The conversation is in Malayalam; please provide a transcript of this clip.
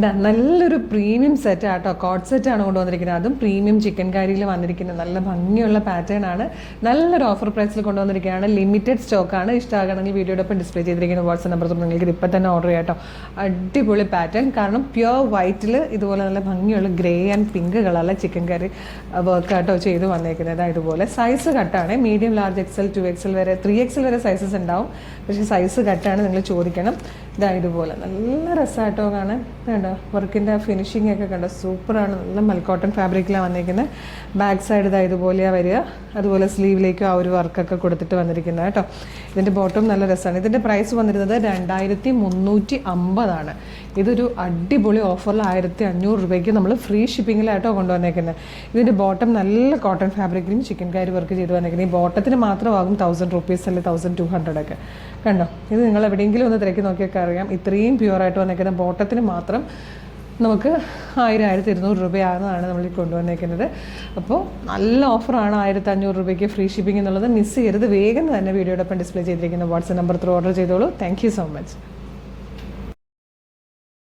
നല്ലൊരു പ്രീമിയം സെറ്റ് ആട്ടോ, കോട്ട് സെറ്റാണ് കൊണ്ടുവന്നിരിക്കുന്നത്. അതും പ്രീമിയം ചിക്കൻ കറിയിൽ വന്നിരിക്കുന്നത് നല്ല ഭംഗിയുള്ള പാറ്റേൺ ആണ്. നല്ലൊരു ഓഫർ പ്രൈസിൽ കൊണ്ടുവന്നിരിക്കുകയാണ്. ലിമിറ്റഡ് സ്റ്റോക്കാണ്. ഇഷ്ടമാകണമെങ്കിൽ വീഡിയോടൊപ്പം ഡിസ്പ്ലേ ചെയ്തിരിക്കുന്ന വാട്സ്ആപ്പ് നമ്പർ നിങ്ങൾക്ക് ഇപ്പം തന്നെ ഓർഡർ ചെയ്യാം കേട്ടോ. അടിപൊളി പാറ്റേൺ. കാരണം പ്യുവർ വൈറ്റിൽ ഇതുപോലെ നല്ല ഭംഗിയുള്ള ഗ്രേ ആൻഡ് പിങ്ക് കളറിലെ ചിക്കൻ കറി വർക്കാട്ടോ ചെയ്ത് വന്നേക്കുന്നത്. ഇതുപോലെ സൈസ് കട്ടാണ്. മീഡിയം, ലാർജ്, XL, 2XL വരെ 3XL വരെ സൈസസ് ഉണ്ടാവും. പക്ഷേ സൈസ് കട്ടാണ്, നിങ്ങൾ ചോദിക്കണം. ഇതുപോലെ നല്ല രസമായിട്ടോ കാണാൻ. കണ്ടോ വർക്കിൻ്റെ ഫിനിഷിംഗ് ഒക്കെ കണ്ടോ, സൂപ്പറാണ്. നല്ല മൽക്കോട്ടൺ ഫാബ്രിക്കിലാണ് വന്നിരിക്കുന്നത്. ബാക്ക് സൈഡ് ഇതുപോലെയാണ് വരിക. അതുപോലെ സ്ലീവിലേക്കും ആ ഒരു വർക്കൊക്കെ കൊടുത്തിട്ട് വന്നിരിക്കുന്നത് കേട്ടോ. ഇതിൻ്റെ ബോട്ടം നല്ല രസമാണ്. ഇതിൻ്റെ പ്രൈസ് വന്നിരുന്നത് 2350 ഇതൊരു അടിപൊളി ഓഫറിൽ 1500 രൂപയ്ക്ക് നമ്മൾ ഫ്രീ ഷിപ്പിങ്ങിലായിട്ടോ കൊണ്ടുവന്നേക്കുന്നത്. ഇതിൻ്റെ ബോട്ടം നല്ല കോട്ടൺ ഫാബ്രിക്കിലും ചിക്കൻ കറി വർക്ക് ചെയ്ത് വന്നേക്കുന്നത്. ഈ ബോട്ടത്തിന് മാത്രമാകും 1000 രൂപീസ് അല്ലെങ്കിൽ 1200 ഒക്കെ. കണ്ടോ, ഇത് നിങ്ങൾ എവിടെയെങ്കിലും ഒന്ന് തിരക്കി നോക്കിയൊക്കെ അറിയാം. ഇത്രയും പ്യുവറായിട്ട് വന്നേക്കുന്ന ബോട്ടത്തിന് മാത്രം നമുക്ക് 1000-1200 രൂപയാണെന്നാണ് നമ്മൾ കൊണ്ടുവന്നേക്കുന്നത്. അപ്പോൾ നല്ല ഓഫറാണ്. 1500 രൂപയ്ക്ക് ഫ്രീ ഷിപ്പിംഗ് എന്നുള്ളത് മിസ് ചെയ്യരുത്. വേഗം തന്നെ വീഡിയോടൊപ്പം ഡിസ്പ്ലേ ചെയ്തിരിക്കുന്ന വാട്സ്ആപ്പ് നമ്പർ ത്രൂ ഓർഡർ ചെയ്തോളൂ. Thank you so much.